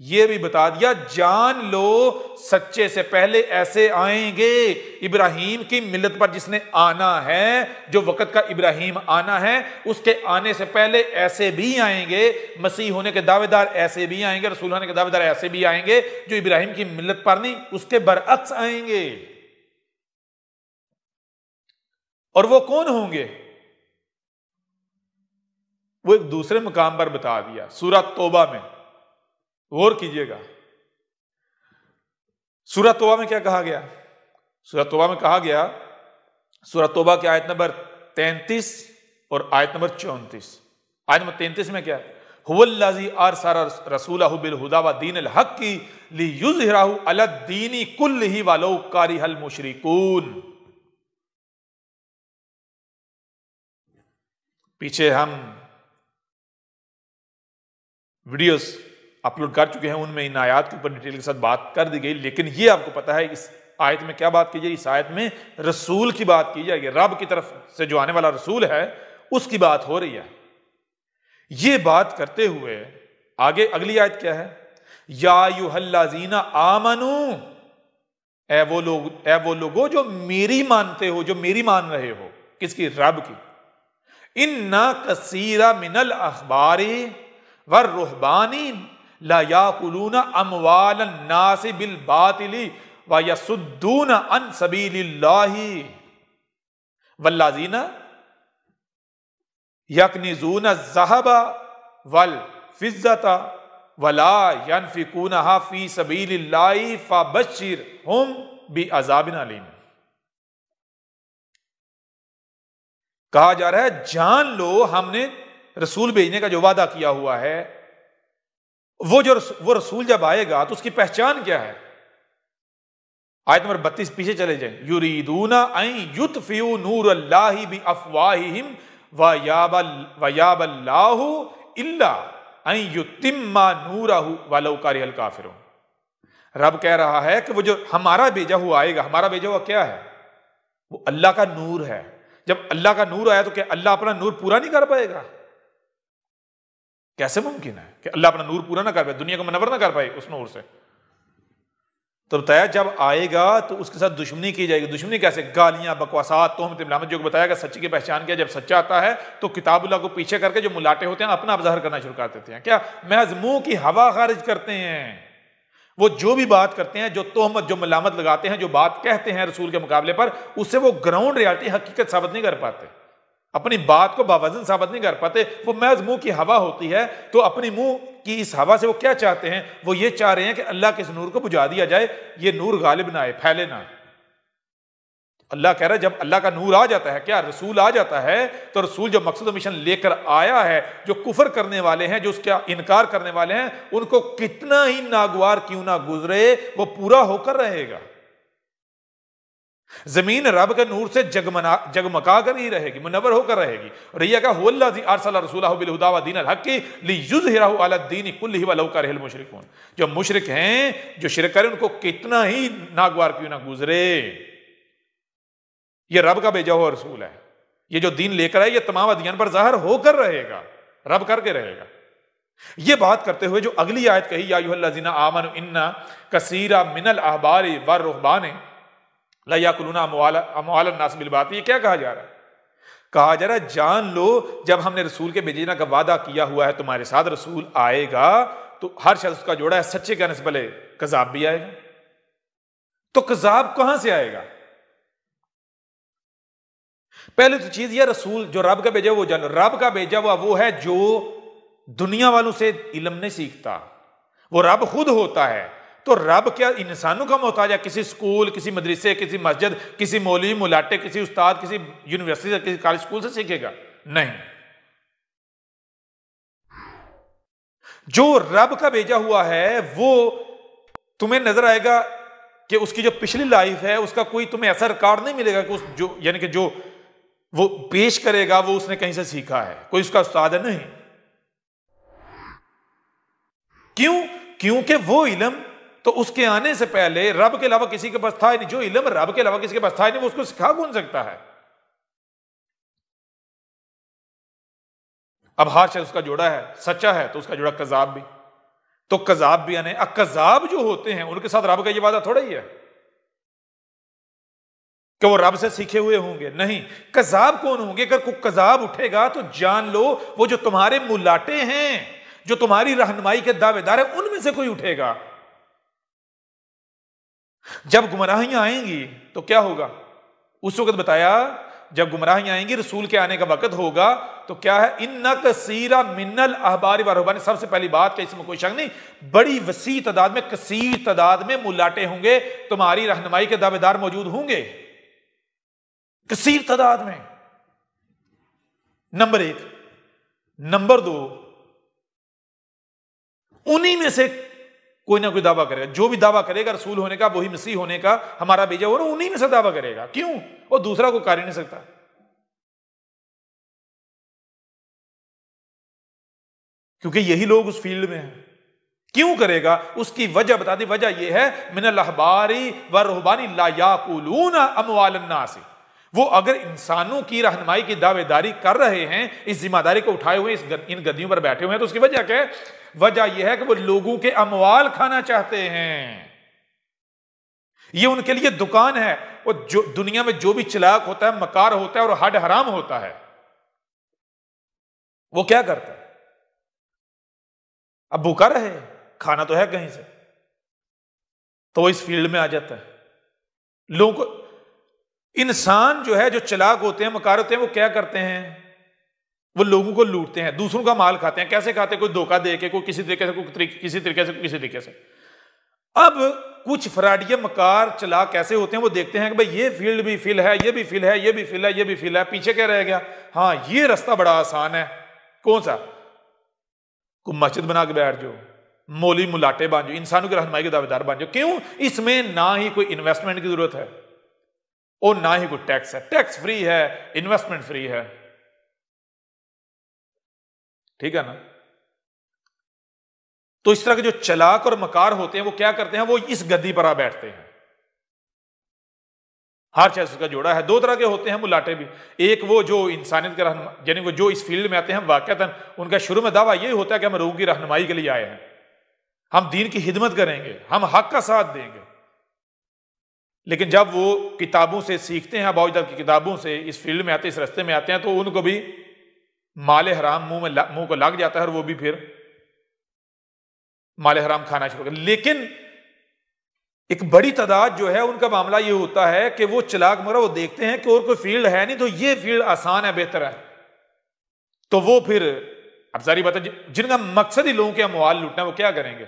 یہ بھی بتا دیا جان لو سچے سے پہلے ایسے آئیں گے ابراہیم کی ملت پر جس نے آنا ہے، جو وقت کا ابراہیم آنا ہے اس کے آنے سے پہلے ایسے بھی آئیں گے، مسیح ہونے کے دعوے دار ایسے بھی آئیں گے، رسول ہونے کے دعوے دار ایسے بھی آئیں گے جو ابراہیم کی ملت پر نہیں اس کے برعکس آئیں گے۔ اور وہ کون ہوں گے؟ وہ ایک دوسرے مقام پر بتا دیا سورہ توبہ میں، غور کیجئے گا۔ سورہ توبہ میں کیا کہا گیا؟ سورہ توبہ میں کہا گیا، سورہ توبہ کی آیت نمبر 33 اور آیت نمبر 34۔ آیت نمبر 33 میں کیا ہے؟ هو الذی ارسل رسولہ بالہدی ودین الحق لیظہرہ علی الدین کلہ ولو کرہ المشرکون۔ پیچھے ہم ویڈیوز اپلوڈ کر چکے ہیں، ان میں ان آیات کے اوپر ڈیٹیل کے ساتھ بات کر دی گئی، لیکن یہ آپ کو پتا ہے اس آیت میں کیا بات کی جائے؟ اس آیت میں رسول کی بات کی جائے گی، رب کی طرف سے جو آنے والا رسول ہے اس کی بات ہو رہی ہے۔ یہ بات کرتے ہوئے آگے اگلی آیت کیا ہے؟ یا ایھا الذین آمنوا، اے وہ لوگوں جو میری مانتے ہو، جو میری مان رہے ہو، کس کی؟ رب کی۔ ان کثیر من الاحبار والرہبان لا یاکلون اموال الناس بالباطل ویصدون عن سبیل اللہ والذین یکنزون الذہب والفضة ولا ينفقونها فی سبیل اللہ فبشرہم بعذاب علیم۔ کہا جا رہا ہے جان لو ہم نے رسول بھیجنے کا جو وعدہ کیا ہوا ہے، وہ رسول جب آئے گا تو اس کی پہچان کیا ہے؟ آیت نمبر 32 پیچھے چلے جائیں۔ یریدون ان یطفئوا نور اللہ بافواہہم ویابی اللہ الا ان یتم نورہ ولو کرہ الکافرون۔ رب کہہ رہا ہے کہ وہ جو ہمارا بھیجا ہوا آئے گا، ہمارا بھیجا ہوا کیا ہے؟ وہ اللہ کا نور ہے۔ جب اللہ کا نور آیا تو کیا اللہ اپنا نور پورا نہیں کر پائے گا؟ کیسے ممکن ہے کہ اللہ اپنا نور پورا نہ کر پائے، دنیا کو منور نہ کر پائے اس نور سے؟ تو بتایا جب آئے گا تو اس کے ساتھ دشمنی کی جائے گی۔ دشمنی کیسے؟ گالیاں، بکواسات، تہمت، ملامت، جو بتایا گا سچی کی پہچان کیا۔ جب سچا آتا ہے تو کتاب اللہ کو پیچھے کر کے جو ملاٹے ہوتے ہیں اپنا ظاہر کرنا شروع کر دیتے ہیں، کیا محض منہ کی ہوا خارج کرتے ہیں۔ وہ جو بھی بات کرتے ہیں، جو تہمت، جو ملامت لگاتے ہیں، جو بات کہتے ہیں رسول کے مقابلے پر، اس سے وہ گراؤنڈ ریالٹی، حقیقت ثابت نہیں کر پاتے، اپنی بات کو باوزن ثابت نہیں کر پاتے۔ وہ محض منہ کی ہوا ہوتی ہے۔ تو اپنی منہ کی اس ہوا سے وہ کیا چاہتے ہیں؟ وہ یہ چاہ رہے ہیں کہ اللہ کے اس نور کو بجھا دیا جائے، یہ نور غالب نہ آئے، پھیلے نہ۔ اللہ کہہ رہا ہے جب اللہ کا نور آ جاتا ہے، کیا رسول آ جاتا ہے، تو رسول جو مقصد و مشن لے کر آیا ہے، جو کفر کرنے والے ہیں، جو اس کا انکار کرنے والے ہیں، ان کو کتنا ہی ناگوار کیوں نہ گزرے وہ پورا ہو کر رہے گا۔ زمین رب کے نور سے جگمگا کر ہی رہے گی، منور ہو کر رہے گی۔ اور یہ کہا هو الذی ارسل رسولہ بالہدی ودین الحق لیظہرہ علی الدین کلہ ولو کرہ المشرکون۔ جو مشرک ہیں، جو شرک کریں، ان کو کتنا ہی ناگوار کیوں نہ گزرے، یہ رب کا بھیجا ہوا رسول ہے۔ یہ جو دین لے کر آئے یہ تمام ادیان پر ظاہر ہو کر رہے گا، رب کر کے رہے گا۔ یہ بات کرتے ہوئے جو اگلی آیت کہی یا ایھا الذین آمنوا ان کثیر من الاحبار والرہبان لا یاکلون اموال الناس بالباطل، یہ کیا کہا جا رہا ہے؟ کہا جا رہا ہے جان لو جب ہم نے رسول کے بھیجنے کا وعدہ کیا ہوا ہے تمہارے ساتھ، رسول آئے گا تو ہر شخص اس کا جوڑا ہے، سچے کہنے سے پہلے کذاب بھی آئے گا۔ تو کذاب کہاں سے آئے گا؟ پہلے تو چیز یہ رسول جو رب کا بھیجا وہ جانو، رب کا بھیجا ہوا وہ ہے جو دنیا والوں سے علم نہیں سیکھتا، وہ رب خود ہوتا ہے۔ تو رب کیا انسانوں کا محتاج ہے؟ کسی سکول، کسی مدرسے، کسی مسجد، کسی مولوی، ملاٹے، کسی استاد، کسی یونیورسٹی سے، کسی کالج سکول سے سیکھے گا؟ نہیں۔ جو رب کا بھیجا ہوا ہے وہ تمہیں نظر آئے گا کہ اس کی جو پچھلی لائف ہے اس کا کوئی تمہیں ایسا ریکارڈ نہیں ملے گا کہ جو یعنی کہ جو وہ پیش کرے گا وہ اس نے کہیں سے سیکھا ہے، کوئی اس کا استاد ہے نہیں۔ کیوں؟ کیونکہ وہ علم تو اس کے آنے سے پہلے رب کے علاوہ کسی کے پاس تھا ہی نہیں۔ جو علم رب کے علاوہ کسی کے پاس تھا ہی نہیں وہ اس کو سکھا کون سکتا ہے؟ اب ہر شخص اس کا جوڑا ہے، سچا ہے تو اس کا جوڑا کذاب بھی۔ تو کذاب بھی آنے. کذاب جو ہوتے ہیں ان کے ساتھ رب کا یہ وعدہ تھوڑا ہی ہے کہ وہ رب سے سیکھے ہوئے ہوں گے. نہیں. کذاب کون ہوں گے؟ اگر کوئی کذاب اٹھے گا تو جان لو وہ جو تمہارے ملاٹے ہیں، جو تمہاری رہنمائی کے دعوے دار ہیں، ان میں سے کوئی اٹھے گا. جب گمراہیاں آئیں گی تو کیا ہوگا؟ اس وقت بتایا جب گمراہیاں آئیں گی، رسول کے آنے کا وقت ہوگا تو کیا ہے؟ ان کثیرا من الاحبار والرہبان. سب سے پہلی بات کہ اس میں کوئی شک نہیں، بڑی وسیع تعداد میں، کثیر تعداد میں ملاٹے ہوں گے، تمہاری رہنمائی کے دعوے دار موجود ہوں گے، کثیر تعداد میں. نمبر 1. نمبر 2، انہی میں سے کوئی نہ کوئی دعویٰ کرے گا. جو بھی دعویٰ کرے گا رسول ہونے کا، وہی مسیح ہونے کا، ہمارا بھیجا ہوا، انہی میں سے دعویٰ کرے گا. کیوں؟ وہ دوسرا کو کر ہی نہیں سکتا. کیونکہ یہی لوگ اس فیلڈ میں ہیں. کیوں کرے گا؟ اس کی وجہ بتا دی. وجہ یہ ہے من الاحبار والرہبان لا یاکلون اموال الناس. وہ اگر انسانوں کی رہنمائی کی دعوے داری کر رہے ہیں، اس ذمہ داری کو اٹھائے ہوئے ان گدیوں پر بیٹھے ہوئے ہیں، تو اس کی وجہ کیا ہے؟ وجہ یہ ہے کہ وہ لوگوں کے اموال کھانا چاہتے ہیں. یہ ان کے لیے دکان ہے. وہ جو دنیا میں جو بھی چلاک ہوتا ہے، مکار ہوتا ہے اور حد حرام ہوتا ہے، وہ کیا کرتا ہے؟ اب بھوکا رہے، کھانا تو ہے کہیں سے، تو وہ اس فیلڈ میں آ جاتا ہے. لوگوں کو انسان جو ہے، جو چلاک ہوتے ہیں، مکار ہوتے ہیں، وہ کیا کرتے ہیں؟ وہ لوگوں کو لوٹتے ہیں، دوسروں کا مال کھاتے ہیں. کیسے کھاتے ہیں؟ کوئی دھوکہ دے کے، کوئی کسی طریقے سے، کسی طریقے سے. اب کچھ فراڈیہ مکار چلاک کیسے ہوتے ہیں؟ وہ دیکھتے ہیں کہ بھئی یہ فیلڈ بھی فل ہے، یہ بھی فل ہے، یہ بھی فل ہے، یہ بھی فل ہے، پیچھے کیا رہ گیا؟ ہاں یہ رستہ بڑا آسان ہے. کون سا؟ کوئی مسجد بنا کے بیٹھ جاؤ، مولوی ملاٹے بن جاؤ، انسانوں کی رہنمائی کے دعوے دار بن جاؤ. کیوں؟ اس میں نہ ہی کوئی انویسٹمنٹ کی ضرورت ہے اور نہ ہی کوئی ٹیکس ہے. ٹیکس فری ہے، انویسٹمنٹ فری ہے. ٹھیک ہے نا؟ تو اس طرح کے جو چلاک اور مکار ہوتے ہیں، وہ کیا کرتے ہیں؟ وہ اس گدی پر آ بیٹھتے ہیں. ہر چیز کا جوڑا ہے. 2 طرح کے ہوتے ہیں ملاٹے بھی. ایک وہ جو انسانیت کا رہنما، یعنی وہ جو اس فیلڈ میں آتے ہیں، واقعتاً ان کا شروع میں دعویٰ یہ ہوتا ہے کہ ہم لوگوں کی رہنمائی کے لیے آئے ہیں، ہم دین کی خدمت کریں گے، ہم حق کا ساتھ دیں گے. لیکن جب وہ کتابوں سے سیکھتے ہیں، ابو جہل کی کتابوں سے اس فیلڈ میں آتے ہیں، اس رستے میں آتے ہیں، تو ان کو بھی مال حرام منہ کو لگ جاتا ہے اور وہ بھی پھر مال حرام کھانا شروع کر. لیکن ایک بڑی تعداد جو ہے ان کا معاملہ یہ ہوتا ہے کہ وہ چلاک مگر وہ دیکھتے ہیں کہ اور کوئی فیلڈ ہے نہیں، تو یہ فیلڈ آسان ہے، بہتر ہے. تو وہ پھر اب ساری بات ہے، جن کا مقصد ہی لوگوں کے اموال لوٹنا، وہ کیا کریں گے؟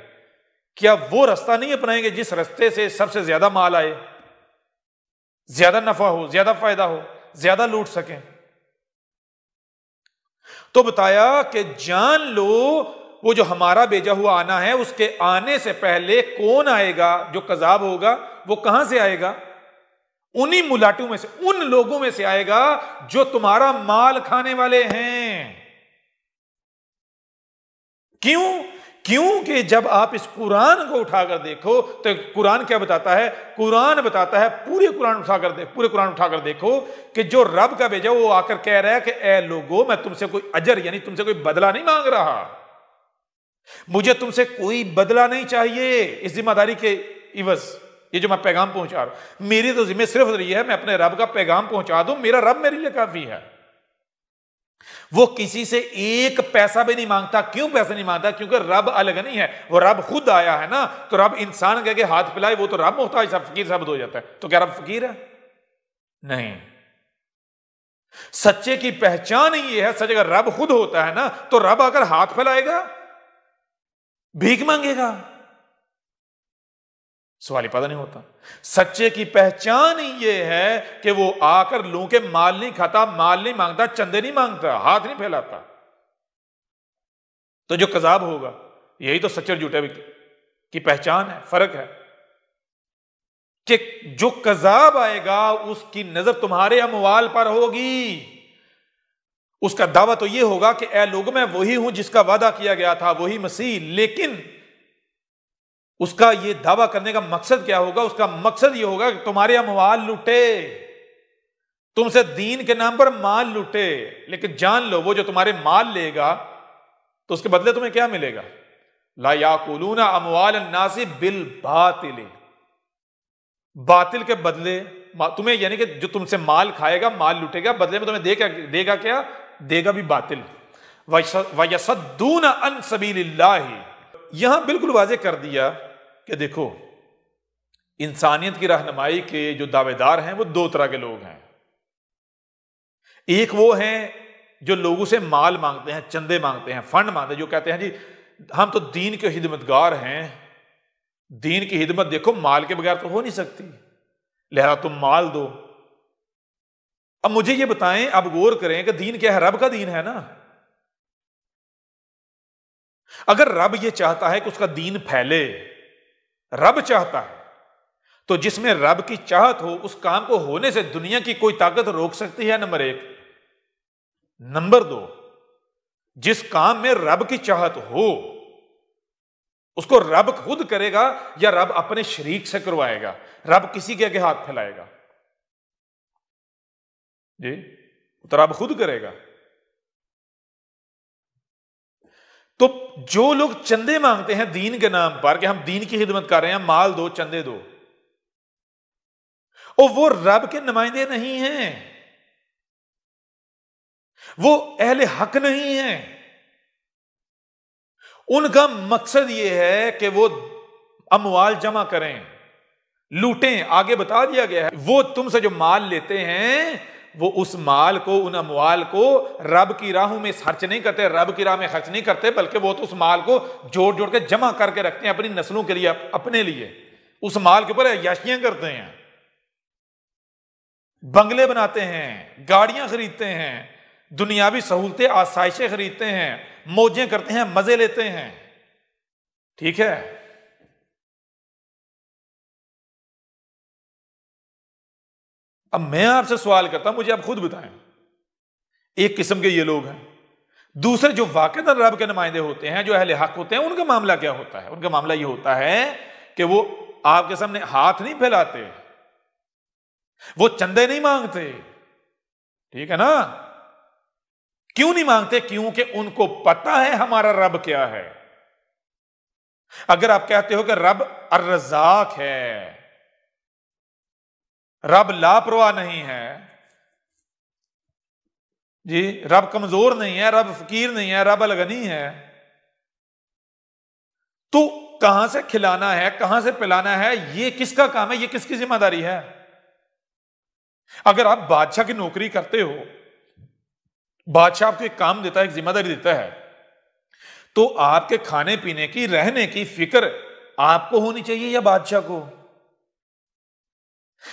کیا وہ رستہ نہیں اپنائیں گے جس رستے سے سب سے زیادہ مال آئے، زیادہ نفع ہو، زیادہ فائدہ ہو، زیادہ لوٹ سکیں؟ تو بتایا کہ جان لو وہ جو ہمارا بھیجا ہوا آنا ہے، اس کے آنے سے پہلے کون آئے گا؟ جو کذاب ہوگا وہ کہاں سے آئے گا؟ انہی ملاٹوں میں سے، ان لوگوں میں سے آئے گا جو تمہارا مال کھانے والے ہیں. کیوں کہ جب آپ اس قرآن کو اٹھا کر دیکھو تو قرآن کیا بتاتا ہے؟ قرآن بتاتا ہے، پورے قرآن اٹھا کر دیکھو کہ جو رب کا بھیجا وہ آ کر کہہ رہا ہے کہ اے لوگو، میں تم سے کوئی اجر، یعنی تم سے کوئی بدلہ نہیں مانگ رہا، مجھے تم سے کوئی بدلہ نہیں چاہیے اس ذمہ داری کے عوض. یہ جو میں پیغام پہنچا رہا ہوں، میری تو ذمہ صرف یہ ہے میں اپنے رب کا پیغام پہنچا دوں، میرا رب میرے لیے کافی ہے. وہ کسی سے ایک پیسہ بھی نہیں مانگتا. کیوں پیسہ نہیں مانگتا؟ کیونکہ رب الگ نہیں ہے، وہ رب خود آیا ہے نا. تو رب انسان کہہ کے ہاتھ پلائے، وہ تو رب محتاج سا فقیر ثابت ہو جاتا ہے. تو کیا رب فقیر ہے؟ نہیں. سچے کی پہچان ہی یہ ہے، سچ اگر رب خود ہوتا ہے نا تو رب اگر ہاتھ پھیلائے گا، بھیک مانگے گا، سوال ہی پیدا نہیں ہوتا. سچے کی پہچان ہی یہ ہے کہ وہ آ کر لوگوں کے مال نہیں کھاتا، مال نہیں مانگتا، چندے نہیں مانگتا، ہاتھ نہیں پھیلاتا. تو جو کذاب ہوگا، یہی تو سچے اور جھوٹے کی پہچان ہے، فرق ہے کہ جو کذاب آئے گا اس کی نظر تمہارے اموال پر ہوگی. اس کا دعویٰ تو یہ ہوگا کہ اے لوگوں، میں وہی ہوں جس کا وعدہ کیا گیا تھا، وہی مسیح. لیکن اس کا یہ دعویٰ کرنے کا مقصد کیا ہوگا؟ اس کا مقصد یہ ہوگا کہ تمہارے اموال لوٹے، تم سے دین کے نام پر مال لوٹے. لیکن جان لو وہ جو تمہارے مال لے گا تو اس کے بدلے تمہیں کیا ملے گا؟ لا یاکلون اموال الناس بالباطل، باطل کے بدلے تمہیں، یعنی کہ جو تم سے مال کھائے گا، مال لوٹے گا، بدلے میں تمہیں دے گا کیا؟ دے گا بھی باطل۔ وَيَصَدُّونَ عَن سَبِيلِ اللَّهِ، یہاں بالکل واضح کر دیا کہ دیکھو انسانیت کی رہنمائی کے جو دعوے دار ہیں وہ دو طرح کے لوگ ہیں۔ ایک وہ ہیں جو لوگوں سے مال مانگتے ہیں، چندے مانگتے ہیں، فنڈ مانگتے ہیں، جو کہتے ہیں جی ہم تو دین کے خدمتگار ہیں، دین کی خدمت دیکھو مال کے بغیر تو ہو نہیں سکتی، لہذا تم مال دو۔ اب مجھے یہ بتائیں، اب غور کریں کہ دین کیا ہے؟ رب کا دین ہے نا۔ اگر رب یہ چاہتا ہے کہ اس کا دین پھیلے، رب چاہتا ہے، تو جس میں رب کی چاہت ہو اس کام کو ہونے سے دنیا کی کوئی طاقت روک سکتی ہے؟ نمبر ایک۔ نمبر دو، جس کام میں رب کی چاہت ہو اس کو رب خود کرے گا یا رب اپنے شریک سے کروائے گا؟ رب کسی کے آگے ہاتھ پھیلائے گا؟ جی تو رب خود کرے گا۔ تو جو لوگ چندے مانگتے ہیں دین کے نام پر کہ ہم دین کی خدمت کر رہے ہیں، مال دو، چندے دو، اور وہ رب کے نمائندے نہیں ہیں، وہ اہل حق نہیں ہیں۔ ان کا مقصد یہ ہے کہ وہ اموال جمع کریں، لوٹیں۔ آگے بتا دیا گیا ہے وہ تم سے جو مال لیتے ہیں وہ اس مال کو، ان اموال کو رب کی راہوں میں خرچ نہیں کرتے، رب کی راہ میں خرچ نہیں کرتے، بلکہ وہ تو اس مال کو جوڑ جوڑ کے جمع کر کے رکھتے ہیں اپنی نسلوں کے لیے، اپنے لیے۔ اس مال کے اوپر عیاشیاں کرتے ہیں، بنگلے بناتے ہیں، گاڑیاں خریدتے ہیں، دنیاوی سہولتیں، آسائشیں خریدتے ہیں، موجیں کرتے ہیں، مزے لیتے ہیں۔ ٹھیک ہے؟ اب میں آپ سے سوال کرتا ہوں، مجھے آپ خود بتائیں، ایک قسم کے یہ لوگ ہیں، دوسرے جو واقعتاً رب کے نمائندے ہوتے ہیں، جو اہل حق ہوتے ہیں، ان کا معاملہ کیا ہوتا ہے؟ ان کا معاملہ یہ ہوتا ہے کہ وہ آپ کے سامنے ہاتھ نہیں پھیلاتے، وہ چندے نہیں مانگتے۔ ٹھیک ہے نا؟ کیوں نہیں مانگتے؟ کیونکہ ان کو پتہ ہے ہمارا رب کیا ہے۔ اگر آپ کہتے ہو کہ رب الرزاق ہے، رب لاپرواہ نہیں ہے، جی رب کمزور نہیں ہے، رب فقیر نہیں ہے، رب الغنی ہے، تو کہاں سے کھلانا ہے، کہاں سے پلانا ہے؟ یہ کس کا کام ہے؟ یہ کس کی ذمہ داری ہے؟ اگر آپ بادشاہ کی نوکری کرتے ہو، بادشاہ آپ کو ایک کام دیتا ہے، ایک ذمہ داری دیتا ہے، تو آپ کے کھانے پینے کی، رہنے کی فکر آپ کو ہونی چاہیے یا بادشاہ کو؟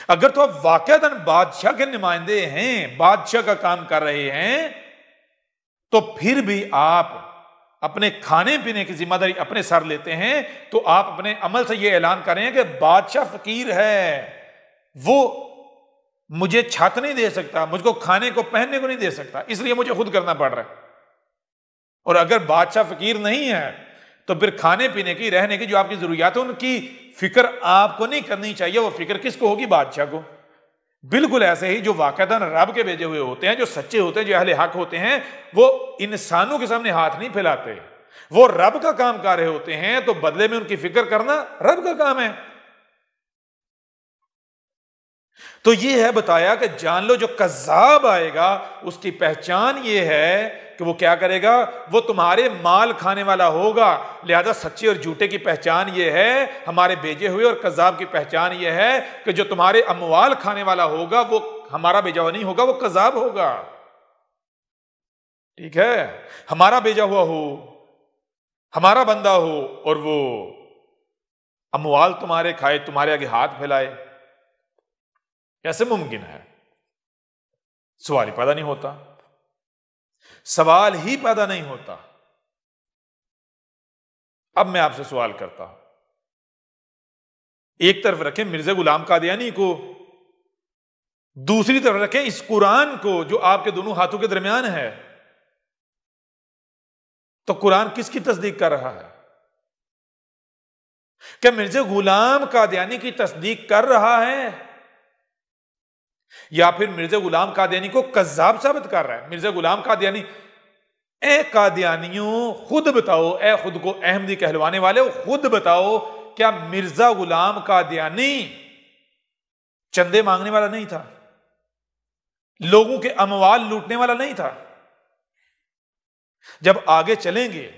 اگر تو آپ واقعتاً بادشاہ کے نمائندے ہیں، بادشاہ کا کام کر رہے ہیں، تو پھر بھی آپ اپنے کھانے پینے کی ذمہ داری اپنے سر لیتے ہیں، تو آپ اپنے عمل سے یہ اعلان کریں کہ بادشاہ فقیر ہے، وہ مجھے چھت نہیں دے سکتا، مجھ کو کھانے کو پہننے کو نہیں دے سکتا، اس لیے مجھے خود کرنا پڑ رہا ہے۔ اور اگر بادشاہ فقیر نہیں ہے تو پھر کھانے پینے کی، رہنے کی جو آپ کی ضروریات ہیں ان کی فکر آپ کو نہیں کرنی چاہیے، وہ فکر کس کو ہوگی؟ بادشاہ کو۔ بالکل ایسے ہی جو واقعتاً رب کے بھیجے ہوئے ہوتے ہیں، جو سچے ہوتے ہیں، جو اہل حق ہوتے ہیں، وہ انسانوں کے سامنے ہاتھ نہیں پھیلاتے، وہ رب کا کام کر رہے ہوتے ہیں، تو بدلے میں ان کی فکر کرنا رب کا کام ہے۔ تو یہ ہے بتایا کہ جان لو جو کذاب آئے گا اس کی پہچان یہ ہے کہ وہ کیا کرے گا؟ وہ تمہارے مال کھانے والا ہوگا۔ لہذا سچے اور جھوٹے کی پہچان یہ ہے، ہمارے بھیجے ہوئے، اور کذاب کی پہچان یہ ہے کہ جو تمہارے اموال کھانے والا ہوگا وہ ہمارا بھیجا ہوا نہیں ہوگا، وہ کذاب ہوگا۔ ٹھیک ہے؟ ہمارا بھیجا ہوا ہو، ہمارا بندہ ہو، اور وہ اموال تمہارے کھائے، تمہارے آگے ہاتھ پھیلائے، کیسے ممکن ہے؟ سوال ہی پیدا نہیں ہوتا، سوال ہی پیدا نہیں ہوتا۔ اب میں آپ سے سوال کرتا ہوں، ایک طرف رکھیں مرزا غلام قادیانی کو، دوسری طرف رکھیں اس قرآن کو جو آپ کے دونوں ہاتھوں کے درمیان ہے، تو قرآن کس کی تصدیق کر رہا ہے؟ کیا مرزا غلام قادیانی کی تصدیق کر رہا ہے یا پھر مرزا غلام قادیانی کو کذاب ثابت کر رہا ہے؟ مرزا غلام قادیانی اے قادیانیوں خود بتاؤ، اے خود کو احمدی کہلوانے والے، خود بتاؤ کیا مرزا غلام قادیانی چندے مانگنے والا نہیں تھا؟ لوگوں کے اموال لوٹنے والا نہیں تھا؟ جب آگے چلیں گے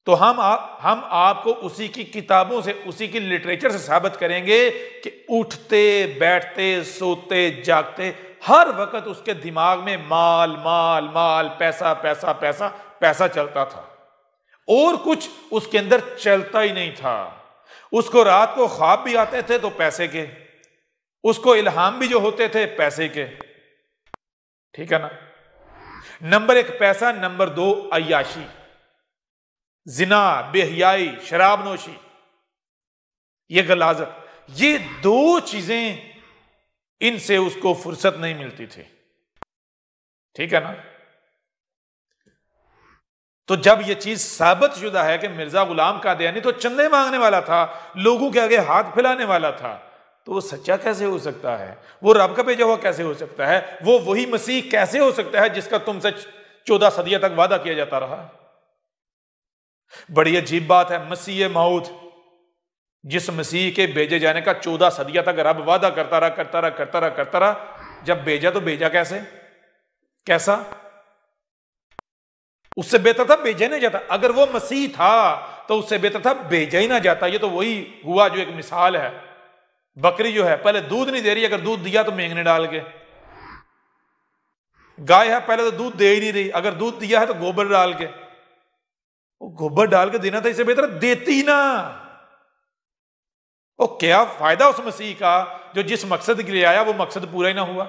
تو ہم آپ کو اسی کی کتابوں سے، اسی کی لٹریچر سے ثابت کریں گے کہ اٹھتے بیٹھتے سوتے جاگتے ہر وقت اس کے دماغ میں مال مال مال، پیسہ پیسہ پیسہ پیسہ چلتا تھا، اور کچھ اس کے اندر چلتا ہی نہیں تھا۔ اس کو رات کو خواب بھی آتے تھے تو پیسے کے، اس کو الہام بھی جو ہوتے تھے پیسے کے، ٹھیک ہے نا؟ نمبر 1 پیسہ، نمبر 2 عیاشی، زنا، بے حیائی، شراب نوشی، یہ غلاظت، یہ 2 چیزیں ان سے اس کو فرصت نہیں ملتی تھی، ٹھیک ہے نا؟ تو جب یہ چیز ثابت شدہ ہے کہ مرزا غلام قادیانی تو چندے مانگنے والا تھا، لوگوں کے آگے ہاتھ پھیلانے والا تھا، تو وہ سچا کیسے ہو سکتا ہے؟ وہ رب کا بھیجا ہوا کیسے ہو سکتا ہے؟ وہ وہی مسیح کیسے ہو سکتا ہے جس کا تم سے 14 صدیوں تک وعدہ کیا جاتا رہا؟ بڑی عجیب بات ہے، مسیح موعود، جس مسیح کے بھیجے جانے کا 14 صدیوں تک رب وعدہ کرتا رہا، جب بھیجا تو بھیجا کیسا؟ اس سے بہتر تھا بھیجا ہی نہ جاتا۔ اگر وہ مسیح تھا تو اس سے بہتر تھا بھیجا ہی نہ جاتا۔ یہ تو وہی ہوا جو ایک مثال ہے، بکری جو ہے پہلے دودھ نہیں دے رہی، اگر دودھ دیا تو مینگنے ڈال کے، گائے ہے پہلے تو دودھ دے ہی نہیں رہی، اگر دودھ دیا ہے تو گوبر ڈال کے، گوبر ڈال کے دینا تھا، اس سے بہتر دیتی نا۔ اور کیا فائدہ اس مسیح کا جو جس مقصد کے لیے آیا وہ مقصد پورا ہی نہ ہوا؟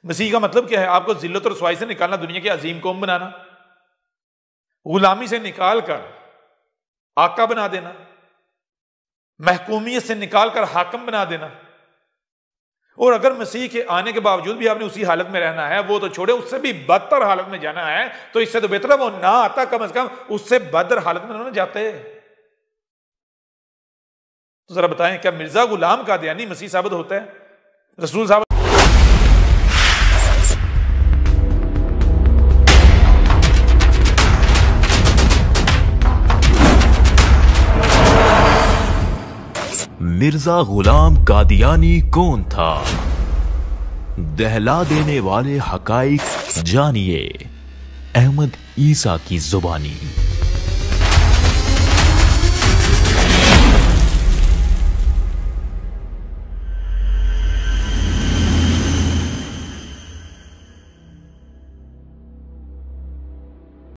مسیح کا مطلب کیا ہے؟ آپ کو ذلت اور رسوائی سے نکالنا، دنیا کی عظیم قوم بنانا، غلامی سے نکال کر آقا بنا دینا، محکومیت سے نکال کر حاکم بنا دینا۔ اور اگر مسیح کے آنے کے باوجود بھی آپ نے اسی حالت میں رہنا ہے، وہ تو چھوڑے، اس سے بھی بدتر حالت میں جانا ہے، تو اس سے تو بہتر ہے وہ نہ آتا، کم از کم اس سے بدتر حالت میں نہ جاتے۔ تو ذرا بتائیں کیا مرزا غلام قادیانی مسیح ثابت ہوتا ہے؟ رسول صاحب مرزا غلام قادیانی کون تھا؟ دہلا دینے والے حقائق جانیے احمد عیسیٰ کی زبانی۔